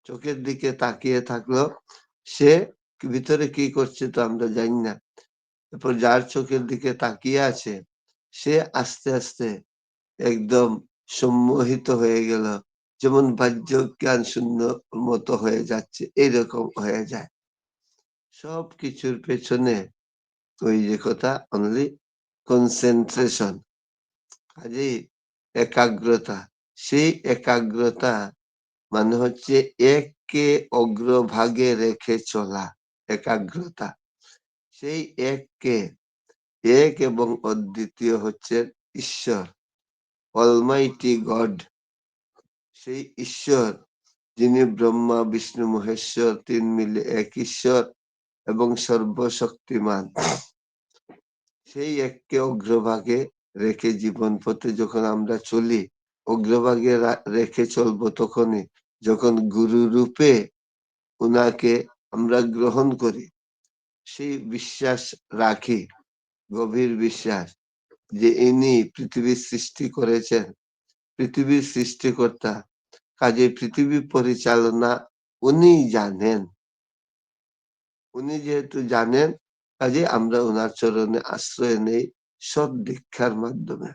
চোখের দিকে তাকিয়ে থাকলো। সে ভিতরে কি করছে তো আমরা জানি না। এরপর যার চোখের দিকে তাকিয়ে আছে, সে আস্তে, আস্তে একদম সম্মোহিত হয়ে গেল। যেমন বাহ্য জ্ঞান শূন্য মতো হয়ে যাচ্ছে, এরকম হয়ে যায়। সবকিছুর পেছনে ওই যে কথা অনলি কনসেন্ট্রেশন, কাজেই একাগ্রতা। সেই একাগ্রতা মানে হচ্ছে এককে অগ্রভাগে রেখে চলা, একাগ্রতা। সেই এককে, এক এবং অদ্বিতীয় হচ্ছে ঈশ্বর, অলমাইটি গড। সেই ঈশ্বর যিনি ব্রহ্মা বিষ্ণু মহেশ্বর তিন মিলে এক ঈশ্বর এবং সর্বশক্তিমান, সেই এককে অগ্রভাগে রেখে জীবন পথে যখন আমরা চলি, অগ্রভাগে রেখে চলবো তখনই যখন গুরু রূপে উনাকে আমরা গ্রহণ করি। সেই বিশ্বাস রাখি, গভীর বিশ্বাস, যে ইনি পৃথিবীর সৃষ্টি করেছেন, পৃথিবীর সৃষ্টিকর্তা, কাজে পৃথিবী পরিচালনা উনি জানেন। উনি যেহেতু জানেন, কাজে আমরা ওনার চরণে আশ্রয় নেই সৎ দীক্ষার মাধ্যমে।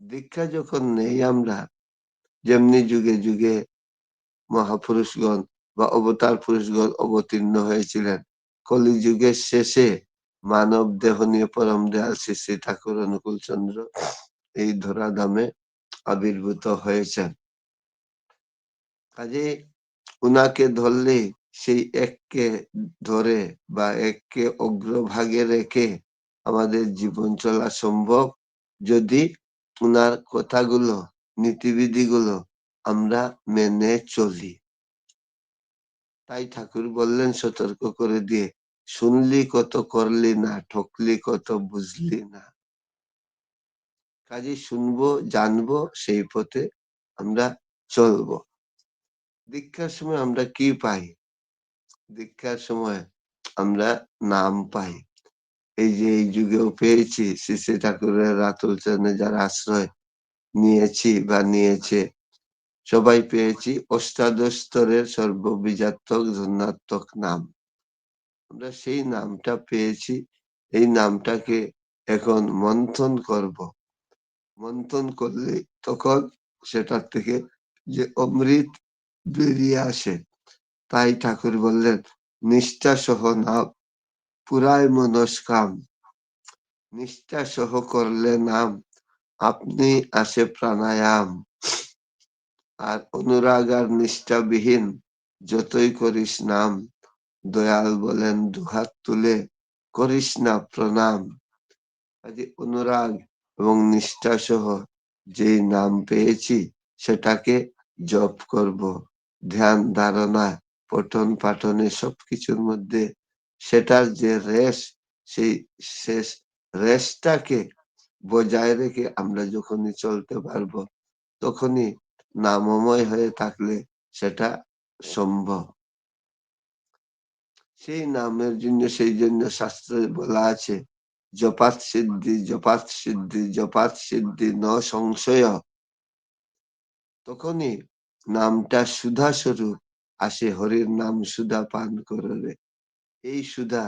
দীক্ষা যখন নেই আমরা, যেমনি যুগে যুগে মহাপুরুষগণ বা অবতার পুরুষগণ অবতীর্ণ হয়েছিলেন, কলিযুগের শেষে মানব দেহ নিয়ে পরম দয়াল শ্রী শ্রী ঠাকুর অনুকূল চন্দ্র এই ধরাধামে আবির্ভূত হয়েছেন। কাজে উনাকে ধরলে সেই এককে ধরে বা এককে অগ্রভাগে রেখে আমাদের জীবন চলা সম্ভব, যদি উনার কথাগুলো, নীতিবিধিগুলো আমরা মেনে চলি। তাই ঠাকুর বললেন সতর্ক করে দিয়ে, শুনলি কত করলি না, ঠকলি কত বুঝলি না। কাজে শুনবো, জানবো, সেই পথে আমরা চলবো। দীক্ষার সময় আমরা কি পাই? দীক্ষার সময় আমরা নাম পাই। এই যে এই যুগেও পেয়েছি, শ্রী শ্রী ঠাকুরের রাতুল চরণে যারা আশ্রয় নিয়েছি বা নিয়েছে, সবাই পেয়েছি অষ্টাদশ স্তরের সর্ববীজাত্মক ধন্যাত্মক নাম। আমরা সেই নামটা পেয়েছি। এই নামটাকে এখন মন্থন করব। মন্থন করলে তখন সেটার থেকে যে অমৃত বেরিয়ে আসে। তাই ঠাকুর বললেন, নিষ্ঠা সহ নাম পুরায় মনস্কাম। নিষ্ঠা সহ করলে নাম আপনি আসে প্রাণায়াম। আর অনুরাগ আর নিষ্ঠাবিহীন যতই করিস নাম, দয়াল বলেন দুহাত তুলে করিস না প্রণাম। কাজে অনুরাগ এবং নিষ্ঠা সহ যেই নাম পেয়েছি সেটাকে জপ করব। ধ্যান ধারণা পঠন পাঠনে সবকিছুর মধ্যে সেটার যে রেশ, সেই শেষ রেশটাকে বজায় রেখে আমরা যখনই চলতে পারবো, তখনই নামময় হয়ে থাকলে সেটা সম্ভব। সেই নামের জন্য, সেই জন্য শাস্ত্রে বলা আছে, জপাত সিদ্ধি জপাত সিদ্ধি জপাত সিদ্ধি ন সংশয়। তখনই নামটা সুধা স্বরূপ আসে, হরির নাম সুধা পান করে। এই সুধা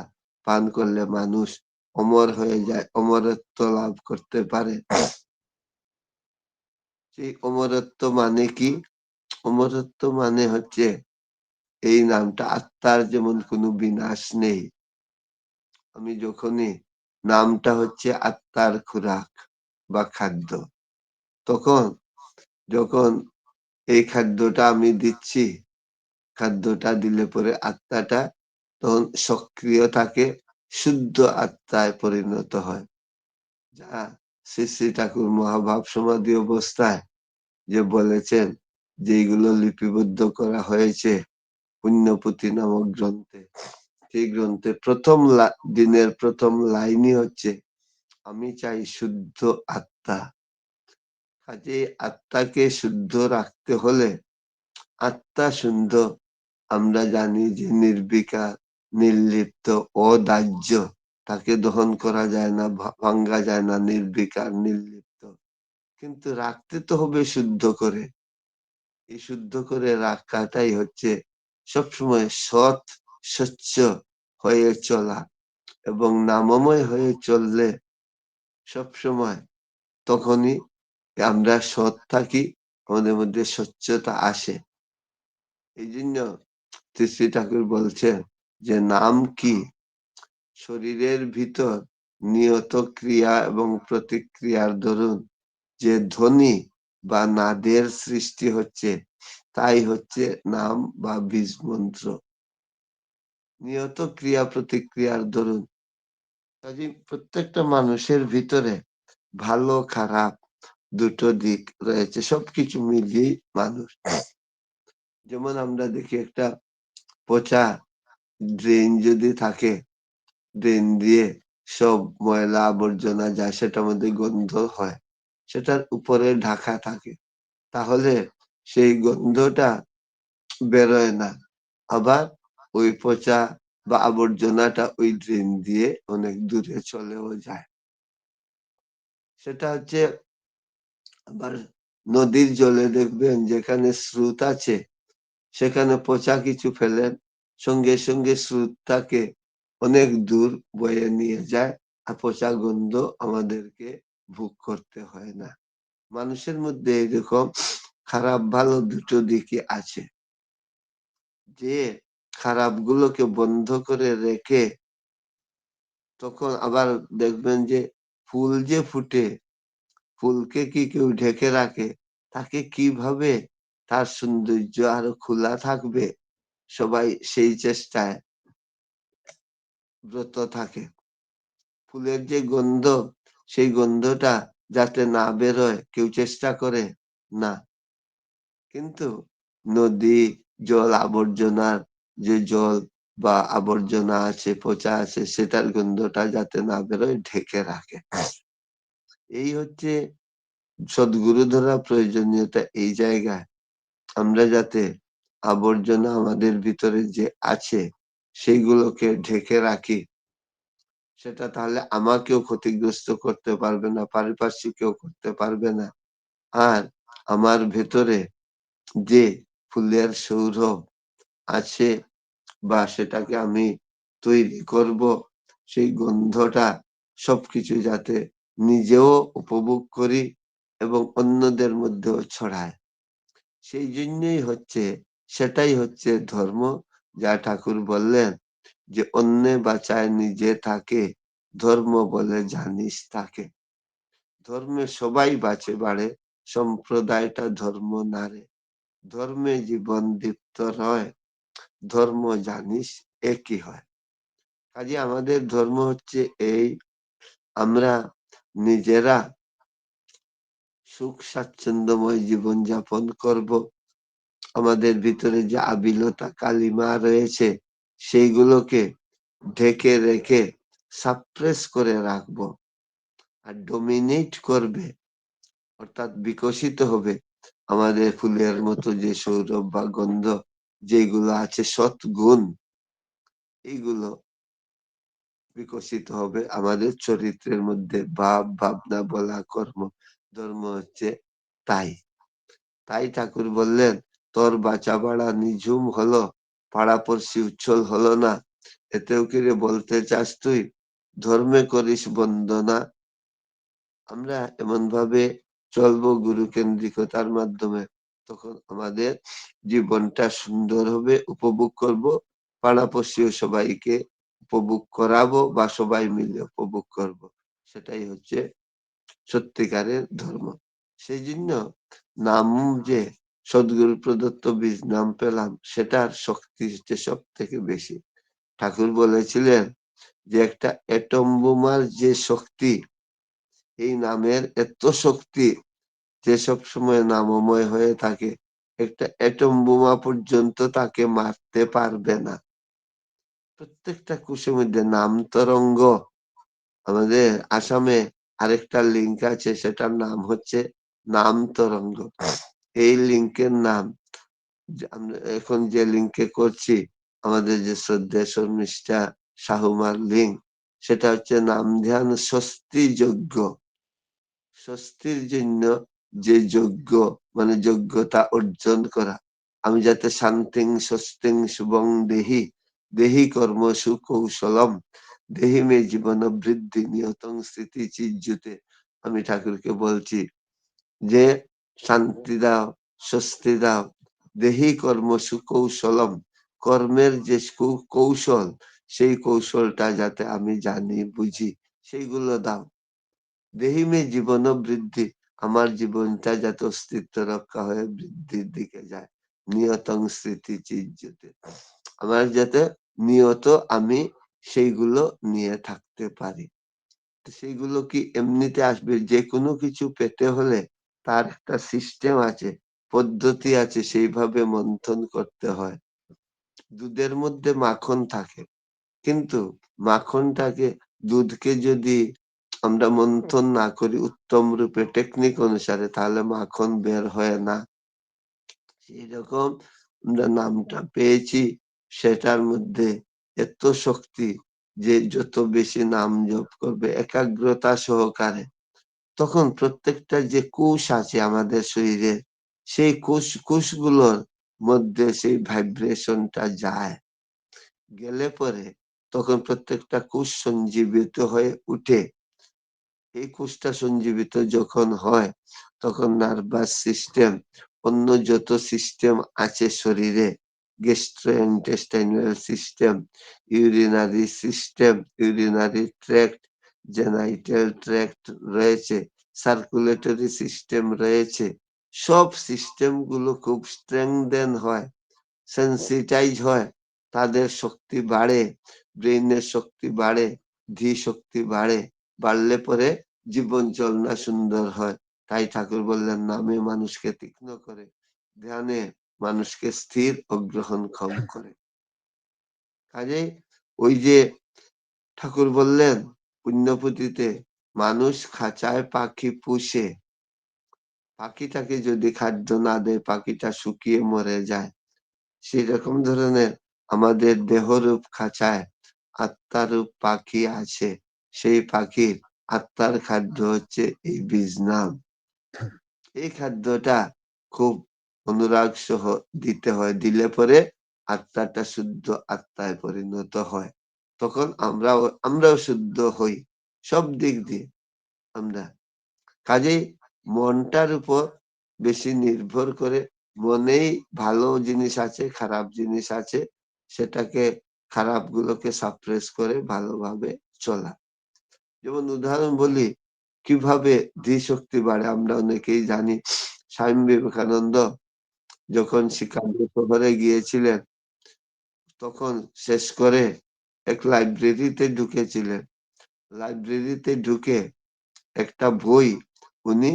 পান করলে মানুষ অমর হয়ে যায়, অমরত্ব লাভ করতে পারে। সেই অমরত্ব মানে কি? অমরত্ব মানে হচ্ছে এই নামটা, আত্মার যেমন কোনো বিনাশ নেই। আমি যখনই, নামটা হচ্ছে আত্মার খোরাক বা খাদ্য, তখন যখন এই খাদ্যটা আমি দিচ্ছি, খাদ্যটা দিলে পরে আত্মাটা তখন সক্রিয় থাকে, শুদ্ধ আত্মায় পরিণত হয়। যা শ্রী শ্রী ঠাকুর মহাভাব সমাধি অবস্থায় যে বলেছেন, যেগুলো লিপিবদ্ধ করা হয়েছে পুণ্যপুঁথি নামক গ্রন্থে, সেই গ্রন্থে প্রথম দিনের প্রথম লাইনই হচ্ছে, আমি চাই শুদ্ধ আত্মা। কাজে আত্মাকে শুদ্ধ রাখতে হলে, আত্মা সুন্দর, আমরা জানি যে নির্বিকার, নির্লিপ্ত, অদাহ্য, তাকে দহন করা যায় না, ভাঙ্গা যায় না, নির্বিকার নির্লিপ্ত। কিন্তু রাখতে তো হবে শুদ্ধ করে। এই শুদ্ধ করে রাখাটাই হচ্ছে সবসময় সৎ স্বচ্ছ হয়ে চলা, এবং নামময় হয়ে চললে সবসময় তখনই আমরা সৎ থাকি, আমাদের মধ্যে স্বচ্ছতা আসে। এই জন্য শ্রী শ্রী ঠাকুর বলছেন যে নাম কি? শরীরের ভিতর নিয়ত ক্রিয়া এবং প্রতিক্রিয়ার দরুন যে ধ্বনি বা নাদের সৃষ্টি হচ্ছে, তাই হচ্ছে নাম বা বীজ মন্ত্র। নিয়ত ক্রিয়া প্রতিক্রিয়ার দরুন কাজে প্রত্যেকটা মানুষের ভিতরে ভালো খারাপ দুটো দিক রয়েছে, সবকিছু মিলিয়েই মানুষ। যেমন আমরা দেখি একটা পচা ড্রেন যদি থাকে, ড্রেন দিয়ে সব ময়লা আবর্জনা যায়, সেটার মধ্যে গন্ধ হয়, সেটার উপরে ঢাকা থাকে, তাহলে সেই গন্ধটা বেরোয় না। আবার ওই পচা বা আবর্জনাটা ওই ড্রেন দিয়ে অনেক দূরে চলেও যায়। সেটা হচ্ছে আবার নদীর জলে দেখবেন যেখানে স্রোত আছে, সেখানে পচা কিছু ফেলেন, সঙ্গে সঙ্গে স্রোতটাকে অনেক দূর বয়ে নিয়ে যায়, আর পচা গন্ধ আমাদেরকে ভোগ করতে হয় না। মানুষের মধ্যে এরকম খারাপ ভালো দুটো দিকই আছে, যে খারাপ গুলোকে বন্ধ করে রেখে তখন আবার দেখবেন যে ফুল যে ফুটে, ফুলকে কি কেউ ঢেকে রাখে? তাকে কিভাবে তার সৌন্দর্য আরো খোলা থাকবে, সবাই সেই চেষ্টায় ব্রত থাকে। ফুলের যে গন্ধ, সেই গন্ধটা যাতে না বেরোয় কেউ চেষ্টা করে না। কিন্তু নদী জল আবর্জনার যে জল বা আবর্জনা আছে, পচা আছে, সেটার গন্ধটা যাতে না বেরোয় ঢেকে রাখে। এই হচ্ছে সদ্গুরু ধরা প্রয়োজনীয়তা এই জায়গায়। আমরা যাতে আবর্জনা আমাদের ভিতরে যে আছে সেইগুলোকে ঢেকে রাখি, সেটা তাহলে আমাকেও ক্ষতিগ্রস্ত করতে পারবে না, পারিপার্শ্বিকেও করতে পারবে না। আর আমার ভেতরে যে ফুলের সৌরভ আছে বা সেটাকে আমি তৈরি করব, সেই গন্ধটা সবকিছু যাতে নিজেও উপভোগ করি এবং অন্যদের মধ্যেও ছড়ায়। সেই জন্যই হচ্ছে, সেটাই হচ্ছে ধর্ম। যা ঠাকুর বললেন যে অন্যে বাঁচায় নিজে থাকে, ধর্ম বলে জানিস তাকে। ধর্মে সবাই বাঁচে বাড়ে, সম্প্রদায়টা ধর্ম নারে। ধর্মে জীবন দীপ্ত হয়, ধর্ম জানিস একই হয়। কাজে আমাদের ধর্ম হচ্ছে এই, আমরা নিজেরা সুখ স্বাচ্ছন্দ্যময় জীবন যাপন করব। আমাদের ভিতরে যে আবিলতা কালিমা রয়েছে, সেইগুলোকে ঢেকে রেখে সাপ্রেস করে রাখবো। আর ডোমিনেট করবে, অর্থাৎ বিকশিত হবে আমাদের ফুলের মতো যে সৌরভ বা গন্ধ যেগুলো আছে, সৎ গুণ, এইগুলো বিকশিত হবে আমাদের চরিত্রের মধ্যে। ভাব ভাবনা বলা কর্ম, ধর্ম হচ্ছে তাই। তাই ঠাকুর বললেন, তোর বাঁচা বাড়া নিঝুম হলো, পাড়াপড়শি উচ্ছল হলো না, এতেও কি রে বলতে চাস তুই ধর্মে করিস বন্দনা? আমরা এমন ভাবে চলবো গুরু কেন্দ্রিকতার মাধ্যমে, তখন আমাদের জীবনটা সুন্দর হবে, উপভোগ করব, পাড়াপড়শি সবাইকে উপভোগ করাবো বা সবাই মিলে উপভোগ করব। সেটাই হচ্ছে সত্যিকারের ধর্ম। সেই জন্য নাম, যে সদ্গুরু প্রদত্ত বীজ নাম পেলাম, সেটার শক্তি হচ্ছে সব থেকে বেশি। ঠাকুর বলেছিলেন যে একটা এটম বোমার যে শক্তি, এই নামের এত শক্তি যে সব সময় নামময় হয়ে থাকে, একটা এটম বোমা পর্যন্ত তাকে মারতে পারবে না। প্রত্যেকটা কোষের মধ্যে নাম তরঙ্গ। আমাদের আসামে আরেকটা লিঙ্ক আছে, সেটার নাম হচ্ছে নাম তরঙ্গ। এই লিঙ্কের নাম, আমরা এখন যে লিঙ্কে করছি, আমাদের যে শ্রদ্ধেয় শর্মিষ্ঠা সাহুমার লিঙ্ক, সেটা হচ্ছে নাম ধ্যান স্বস্তি যজ্ঞ। স্বস্তির জন্য যে যজ্ঞ, মানে যোগ্যতা অর্জন করা। আমি যাতে শান্তিং স্বস্তিং শুভং দেহি, দেহি কর্ম সুকৌশলম, দেহি মে জীবন বৃদ্ধি নিয়তং স্মৃতি চিজ্জুতে। আমি ঠাকুরকে বলছি যে শান্তি দাও, স্বস্তি দাও, দেহি কর্ম সুকৌশলম, কর্মের যে কৌশল, সেই কৌশলটা যাতে আমি জানি বুঝি, সেইগুলো দাও। দেহি মে জীবন বৃদ্ধি, আমার জীবনটা যাতে অস্তিত্ব রক্ষা হয়ে বৃদ্ধির দিকে যায়। নিয়তং স্মৃতি চিজ্জতে, আমার যাতে নিয়ত আমি সেইগুলো নিয়ে থাকতে পারি। সেইগুলো কি এমনিতে আসবে? যে কোনো কিছু পেতে হলে তার একটা সিস্টেম আছে, পদ্ধতি আছে, সেইভাবে মন্থন করতে হয়। দুধের মধ্যে মাখন থাকে, কিন্তু মাখনটাকে, দুধকে যদি আমরা মন্থন না করি উত্তম রূপে টেকনিক অনুসারে, তাহলে মাখন বের হয় না। সেই রকম আমরা নামটা পেয়েছি, সেটার মধ্যে এত শক্তি যে যত বেশি নাম জপ করবে একাগ্রতা সহকারে, তখন প্রত্যেকটা যে কোষ আছে আমাদের শরীরে, সেই কোষগুলোর মধ্যে সেই ভাইব্রেশনটা যায়, গেলে পরে তখন প্রত্যেকটা কোষ সঞ্জীবিত হয়ে উঠে। এই কোষটা সঞ্জীবিত যখন হয়, তখন নার্ভাস সিস্টেম, অন্য যত সিস্টেম আছে শরীরে, gastrointestinal system, urinary system, urinary tract, genital tract রয়েছে, সার্কুলেটরি সিস্টেম রয়েছে, সব সিস্টেম গুলো খুব স্ট্রেংথেন হয়, সেন্সিটাইজ হয়, তাদের শক্তি বাড়ে, ব্রেইনের শক্তি বাড়ে, ধী শক্তি বাড়ে, বাড়লে পরে জীবন চলনা সুন্দর হয়। তাই ঠাকুর বললেন নামে মানুষকে তীক্ষ্ণ করে, ধ্যানে মানুষকে স্থির ও গ্রহণক্ষম করে। কাজেই ওই যে ঠাকুর বললেন পুণ্যপুঁথিতে, মানুষ খাঁচায় পাখি পুষে, পাখিটাকে যদি খাদ্য না দেয় পাখিটা শুকিয়ে মরে যায়। সেই রকম ধরনের আমাদের দেহরূপ খাঁচায় আত্মারূপ পাখি আছে, সেই পাখির আত্মার খাদ্য হচ্ছে এই বীজ নাম। এই খাদ্যটা খুব অনুরাগ সহ দিতে হয়, দিলে পরে আত্মাটা শুদ্ধ আত্মায় পরিণত হয়, তখন আমরাও শুদ্ধ হই সব দিক দিয়ে আমরা। কাজেই মনটার উপর বেশি নির্ভর করে, মনেই ভালো জিনিস আছে খারাপ জিনিস আছে, সেটাকে খারাপ গুলোকে সাপ্রেস করে ভালোভাবে চলা। যেমন উদাহরণ বলি, কিভাবে ধীশক্তি বাড়ে আমরা অনেকেই জানি। স্বামী বিবেকানন্দ যখন শিকাগো শহরে গিয়েছিলেন, তখন শেষ করে এক লাইব্রেরিতে ঢুকেছিলেন। লাইব্রেরিতে ঢুকে একটা বই উনি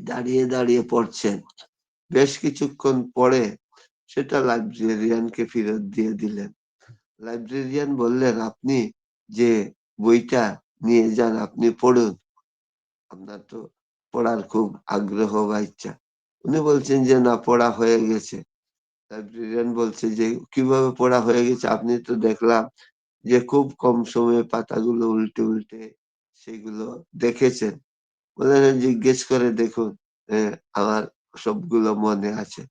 দাঁড়িয়ে দাঁড়িয়ে পড়ছেন। বেশ কিছুক্ষণ পরে সেটা লাইব্রেরিয়ানকে ফেরত দিয়ে দিলেন। লাইব্রেরিয়ান বললেন, আপনি যে বইটা নিয়ে যান, আপনি পড়ুন, আপনার তো পড়ার খুব আগ্রহ বা ইচ্ছা। উনি বলছেন যে না, পড়া হয়ে গেছে। লাইব্রেরিয়ান বলছে যে কিভাবে পড়া হয়ে গেছে? আপনি তো দেখলাম যে খুব কম সময়ে পাতাগুলো উল্টে উল্টে সেগুলো দেখেছেন। বললেন, জিজ্ঞেস করে দেখুন, আমার সবগুলো মনে আছে।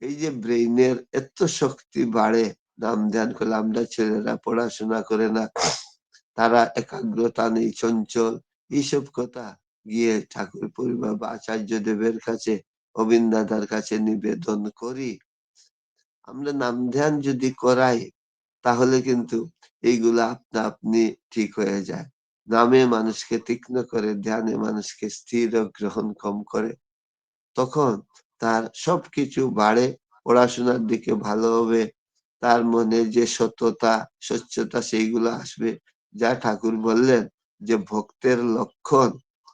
এই যে ব্রেইনের এত শক্তি বাড়ে নাম ধ্যান করলে। আমরা ছেলেরা পড়াশোনা করে না, তারা একাগ্রতা নেই, চঞ্চল, এইসব কথা গিয়ে ঠাকুর পরিবার বা আচার্য দেবের কাছে, গোবিন্দ দাদার কাছে নিবেদন করি। আমরা নাম ধ্যান যদি করাই, তাহলে কিন্তু এইগুলা আপনা আপনি ঠিক হয়ে যায়। নামে মানুষকে তীক্ষ্ণ করে, ধ্যানে মানুষকে স্থির ও গ্রহণক্ষম করে, তখন তার সবকিছু বাড়ে, পড়াশোনার দিকে ভালো হবে, তার মনে যে সততা স্বচ্ছতা সেইগুলো আসবে। যা ঠাকুর বললেন যে ভক্তের লক্ষণ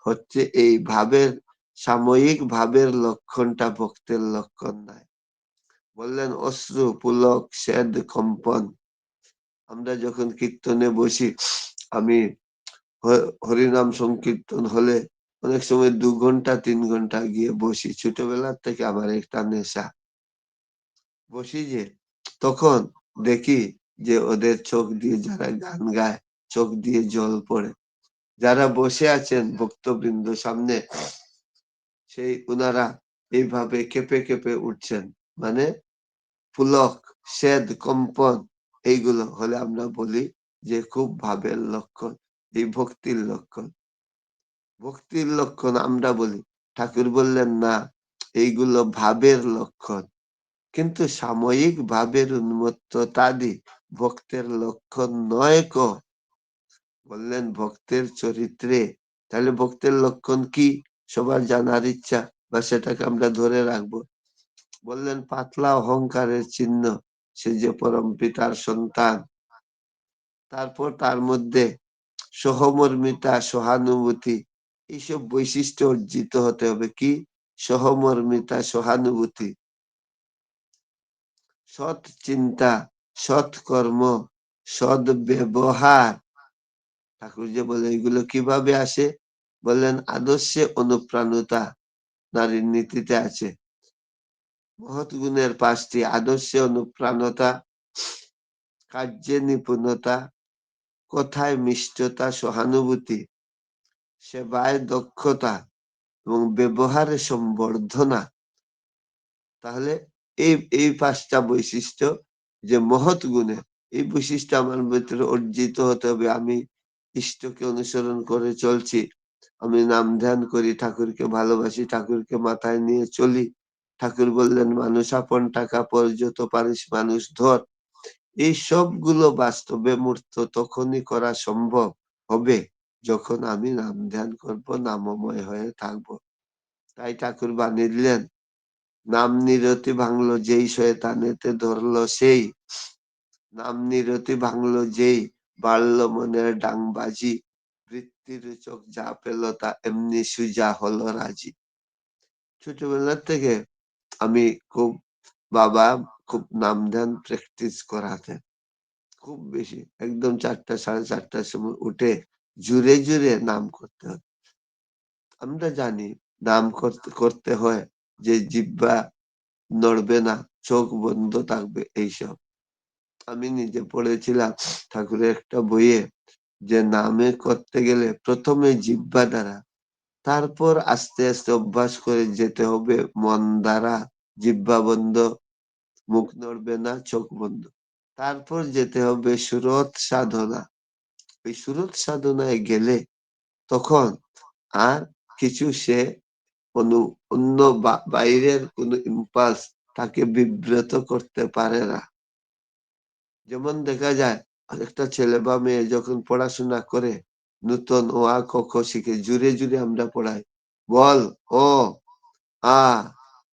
হচ্ছে এই ভাবের, সাময়িক ভাবের লক্ষণটা ভক্তের লক্ষণ নয়। বললেন অশ্রু পুলক স্বেদ কম্পন। আমরা যখন কীর্তনে বসি, আমি হরিনাম সংকীর্তন হলে অনেক সময় 2 ঘন্টা 3 ঘন্টা গিয়ে বসি। ছোটবেলার থেকে আমার একটা নেশা। বসি যে, তখন দেখি যে ওদের চোখ দিয়ে, যারা গান গায়, চোখ দিয়ে জল পড়ে। যারা বসে আছেন ভক্তবৃন্দ সামনে, সেই উনারা এইভাবে কেঁপে কেঁপে উঠছেন। মানে পুলক, স্বেদ, কম্পন এইগুলো হলে আমরা বলি যে খুব ভাবের লক্ষণ, এই ভক্তির লক্ষণ। ভক্তির লক্ষণ আমরা বলি। ঠাকুর বললেন না, এইগুলো ভাবের লক্ষণ। কিন্তু সাময়িক ভাবের উন্মত্ততাদি ভক্তের লক্ষণ নয় ক। বললেন ভক্তের চরিত্রে। তাহলে ভক্তের লক্ষণ কি? সবার জানার ইচ্ছা, বা সেটাকে আমরা ধরে রাখবো। বললেন পাতলা অহংকারের চিহ্ন, সে যে পরম পিতার সন্তান। তারপর তার মধ্যে সহমর্মিতা, সহানুভূতি, এইসব বৈশিষ্ট্য অর্জিত হতে হবে। কি? সহমর্মিতা, সহানুভূতি, সৎ চিন্তা, সৎ কর্ম, সৎ ব্যবহার। ঠাকুর যে বলে এগুলো কিভাবে আসে? বললেন আদর্শে অনুপ্রাণতা নারীর নীতিতে আছে। মহৎ গুণের 5টি: আদর্শে অনুপ্রাণতা, কার্যে নিপুণতা, কথায় মিষ্টতা, সহানুভূতি, সেবায় দক্ষতা এবং ব্যবহারে সম্বর্ধনা। তাহলে এই এই 5টা বৈশিষ্ট্য যে মহৎ গুণের, এই বৈশিষ্ট্য আমার ভিতরে অর্জিত হতে হবে। আমি ইষ্টকে অনুসরণ করে চলছি, আমি নাম ধ্যান করি, ঠাকুরকে ভালোবাসি, ঠাকুরকে মাথায় নিয়ে চলি। ঠাকুর বললেন মানুষ আপন টাকা পর যত পারিস মানুষ ধর। এই সবগুলো বাস্তবে মূর্ত তখনই করা সম্ভব হবে যখন আমি নাম ধ্যান করব, নামময় হয়ে থাকবো। তাই ঠাকুর বানিয়ে দিলেন, নাম নিরতি ভাঙলো যেই শয়তানেতে ধরলো সেই। নাম নিরতি ভাঙলো যেই, বাড়ল মনের ডাংবাজি। বৃত্তির চোখ যা পেল তা এমনি সুজা হলো রাজি। ছোটবেলা থেকে আমি খুব, বাবা খুব নাম ধ্যান প্র্যাকটিস করাতেন, খুব বেশি। একদম 4টা 4:30টার সময় উঠে জুড়ে জুড়ে নাম করতে হবে। আমরা জানি নাম করতে করতে হয় যে জিহ্বা নড়বে না, চোখ বন্ধ থাকবে, এইসব। আমি নিজে পড়েছিলাম ঠাকুরের একটা বইয়ে যে নামে করতে গেলে প্রথমে জিহ্বা দ্বারা, তারপর আস্তে আস্তে অভ্যাস করে যেতে হবে মন দ্বারা। জিহ্বা বন্ধ, মুখ নড়বে না, চোখ বন্ধ। তারপর যেতে হবে সুরত সাধনা। ওই সুরত সাধনায় গেলে তখন আর কিছু সে অন্য বাইরের কোনো ইম্পালস তাকে বিব্রত করতে পারে না। যেমন দেখা যায় একটা ছেলে বা মেয়ে যখন পড়াশোনা করে, নতুন অ আ ক খ শিখে, জুড়ে জুড়ে আমরা পড়াই, বল অ আ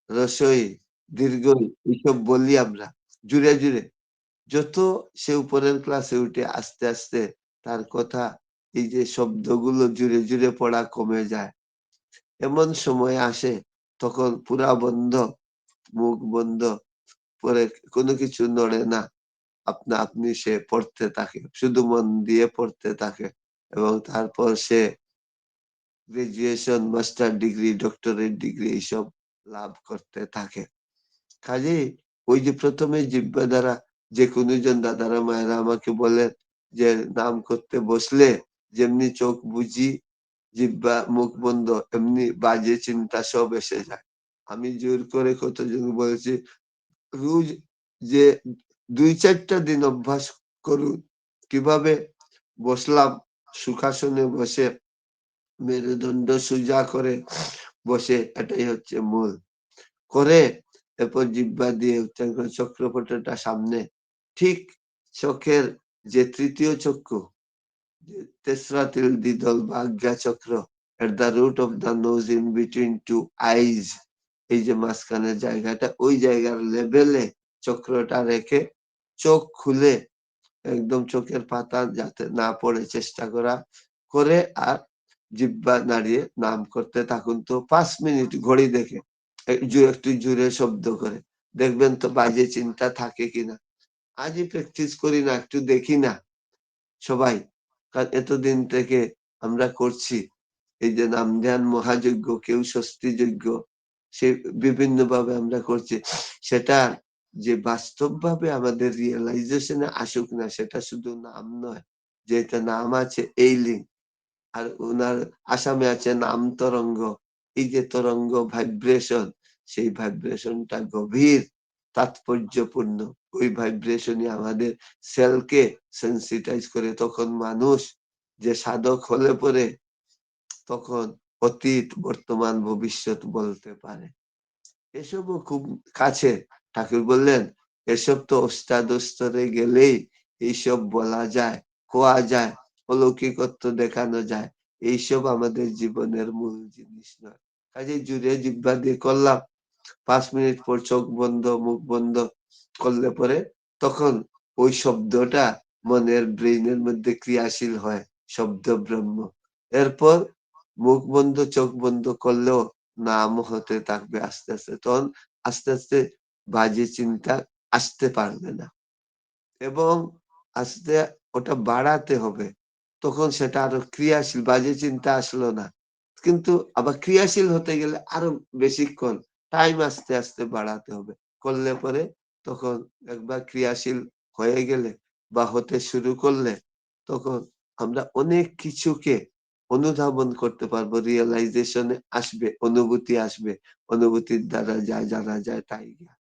রসই দীর্ঘই, এইসব বলি আমরা জুড়ে জুড়ে। যত সে উপরের ক্লাসে উঠে আস্তে আস্তে তার কথা, এই যে শব্দগুলো জুড়ে জুড়ে পড়া কমে যায়। এমন সময় আসে তখন পুরা বন্ধ, মুখ বন্ধ, পরে কোনো কিছু নড়ে না, আপনা আপনি সে পড়তে থাকে, শুধু মন দিয়ে পড়তে থাকে। এবং তারপর সে graduation, master degree, doctorate degree এইসব লাভ করতে থাকে। কাজেই ওই যে প্রথমে জিহ্বা দ্বারা, যে কোনো জন দাদারা মায়েরা আমাকে বলেন যে নাম করতে বসলে যেমনি চোখ বুঝি, জিহ্বা মুখ বন্ধ, এমনি বাজে চিন্তা সব এসে যায়। আমি জোর করে কতজন বলেছি রোজ যে 2-4টা দিন অভ্যাস করুন। কিভাবে? বসলাম, সুখাসনে বসে মেরুদণ্ড সোজা করে বসে, এটাই হচ্ছে মূল। করে এরপর জিহ্বা দিয়ে উচ্চারণ করে চক্রপটটা সামনে, ঠিক চোখের যে তৃতীয় চক্ষু, যে তেসরা তিল দ্বিদল বা আজ্ঞা চক্র, at the root of the nose in between two eyes, এই যে মাঝখানের জায়গাটা, ওই জায়গার লেভেলে চক্রটা রেখে চোখ খুলে একদম চোখের পাতা যাতে না পড়ে চেষ্টা করা, করে আর জিহ্বা নাড়িয়ে নাম করতে থাকুন। তো 5 মিনিট ঘড়ি দেখে একটু জোরে শব্দ করে দেখবেন তো বাজে চিন্তা থাকে কিনা। আজই প্র্যাকটিস করি না, একটু দেখি না সবাই, কারণ এতদিন থেকে আমরা করছি এই যে নাম ধ্যান মহাযজ্ঞ, কেউ ষষ্ঠী যজ্ঞ, সে বিভিন্ন ভাবে আমরা করছি। সেটা যে বাস্তবভাবে আমাদের রিয়েলাইজেশনে আসুক না, সেটা শুধু নাম নয়, যে এটা নাম আছে এই লিঙ্ক, আর ওনার আসামে আছে নাম তরঙ্গ। এই যে তরঙ্গ, ভাইব্রেশন, সেই ভাইব্রেশনটা গভীর, তাৎপর্যপূর্ণ। ওই ভাইব্রেশনই আমাদের সেলকে সেনসিটাইজ করে। তখন মানুষ যে সাধক হলে পরে তখন অতীত, বর্তমান, ভবিষ্যৎ বলতে পারে। এসবও খুব কাছে। ঠাকুর বললেন, এসব তো ওস্তাদ স্তরে গেলেই এইসব বলা যায়, কোয়া যায়, অলৌকিকত্ব দেখানো যায়। এইসব আমাদের জীবনের মূল জিনিস নয়। কাজেই জুড়ে জিহ্বা দিয়ে করলাম, ৫ মিনিট পর চোখ বন্ধ, মুখ বন্ধ করলে পরে তখন ওই শব্দটা মনের ব্রেইনের মধ্যে ক্রিয়াশীল হয়, শব্দ ব্রহ্ম। এরপর মুখ বন্ধ, চোখ বন্ধ করলেও নাম হতে থাকবে আস্তে, আস্তে। তখন আস্তে, আস্তে বাজে চিন্তা আসতে পারবে না। এবং আস্তে ওটা বাড়াতে হবে। তখন সেটা আরো ক্রিয়াশীল, বাজে চিন্তা আসলো না। কিন্তু আবার ক্রিয়াশীল হতে গেলে আরো বেশিক্ষণ টাইম আস্তে, আস্তে বাড়াতে হবে। করলে পরে তখন একবার ক্রিয়াশীল হয়ে গেলে বা হতে শুরু করলে তখন আমরা অনেক কিছুকে অনুধাবন করতে পারবো। রিয়ালাইজেশন এ আসবে, অনুভূতি আসবে। অনুভূতির দ্বারা যা জানা যায় তাই জ্ঞান।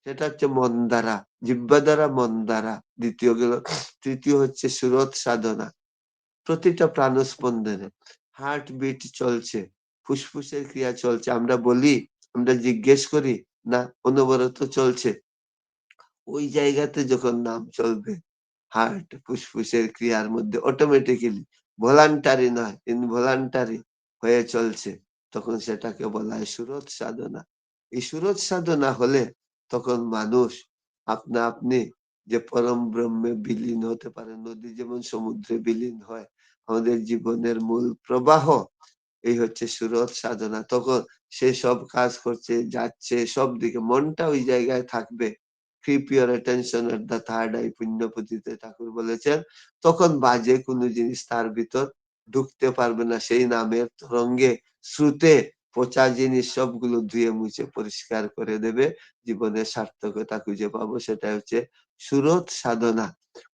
সেটা হচ্ছে মন দ্বারা, জিহ্বা দ্বারা, মন দ্বারা। দ্বিতীয় গেল, তৃতীয় হচ্ছে সুরত সাধনা। প্রতিটা প্রাণস্পন্দনে হার্ট বিট চলছে, ফুসফুসের ক্রিয়া চলছে। আমরা বলি, আমরা জিজ্ঞেস করি না, অনবরত চলছে। ওই জায়গাতে যখন নাম চলবে, হার্ট ফুসফুসের ক্রিয়ার মধ্যে অটোমেটিক্যালি, ভলান্টারি নয়, ইনভলান্টারি হয়ে চলছে, তখন সেটাকে বলা হয় সুরত সাধনা। এই সুরত সাধনা হলে তখন মানুষ আপনা আপনি যে পরম ব্রহ্মে বিলীন হতে পারে। নদী যেমন সমুদ্রে বিলীন হয়, আমাদের জীবনের মূল প্রবাহ এই হচ্ছে সুরত সাধনা। তখন সে সব কাজ করছে, যাচ্ছে, সব দিকে মনটা ওই জায়গায় থাকবে। Keep your attention at the third eye, পুণ্যপুঁথিতে ঠাকুর বলেছেন। তখন বাজে কোনো জিনিস তার ভিতর ঢুকতে পারবে না। সেই নামের তরঙ্গে, স্রোতে পচা জিনিস সবগুলো ধুয়ে মুছে পরিষ্কার করে দেবে। জীবনের সার্থকতা খুঁজে পাবো। সেটা হচ্ছে সুরত সাধনা।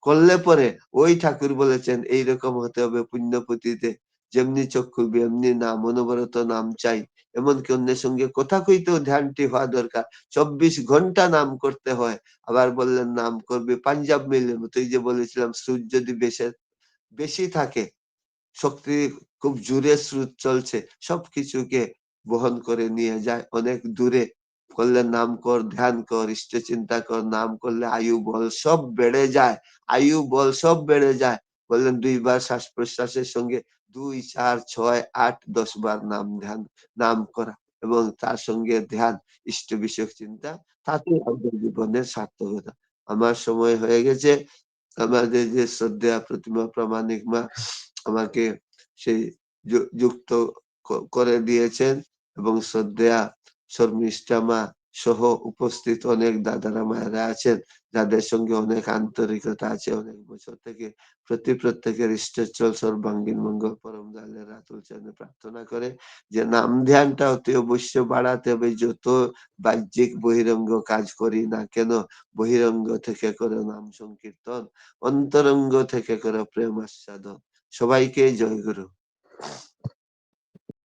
করলে পরে ওই ঠাকুর বলেছেন এইরকম হতে হবে পুণ্যপুঁথিতে। যেমনি চোখ খুলবে এমনি নাম, অনবরত নাম চাই। এমনকি অন্যের সঙ্গে কথা কইতেও ধ্যানটি হওয়া দরকার। ২৪ ঘন্টা নাম করতে হয়। আবার বললেন নাম করবে পাঞ্জাব মেইলের মতো। এই যে বলেছিলাম সুর যদি বেশি থাকে, শক্তি খুব জোরে স্রোত চলছে, সবকিছুকে বহন করে নিয়ে যায় অনেক দূরে। করলে নাম কর, ধ্যান কর, ইষ্ট চিন্তা কর। নাম করলে আয়ু বল সব বেড়ে যায়। আয়ু বল সব বেড়ে যায়। বললেন ২ বার শ্বাস প্রশ্বাসের সঙ্গে ২, ৪, ৬, ৮, ১০ বার নাম করা এবং তার সঙ্গে ধ্যান, ইষ্ট বিষয়ক চিন্তা, তাতেই আমাদের জীবনের সার্থকতা। আমার সময় হয়ে গেছে। আমাদের যে শ্রদ্ধেয়া প্রতিমা প্রামাণিক মা আমাকে সেই যুক্ত করে দিয়েছেন এবং শ্রদ্ধেয়া শর্মিষ্ঠা মা সহ উপস্থিত অনেক দাদারা মায়েরা আছেন, যাদের সঙ্গে অনেক আন্তরিকতা আছে অনেক বছর থেকে। প্রত্যেকের ইষ্টচ্ছল সর্বাঙ্গীন মঙ্গল পরম দয়ালের রাতুল চরণে প্রার্থনা করে যে নাম ধ্যানটা অতি অবশ্য বাড়াতে হবে। যত বাহ্যিক বহিরঙ্গ কাজ করি না কেন, বহিরঙ্গ থেকে করো নাম সংকীর্তন, অন্তরঙ্গ থেকে করো প্রেম আস্বাদন। সবাইকে জয় গুরু।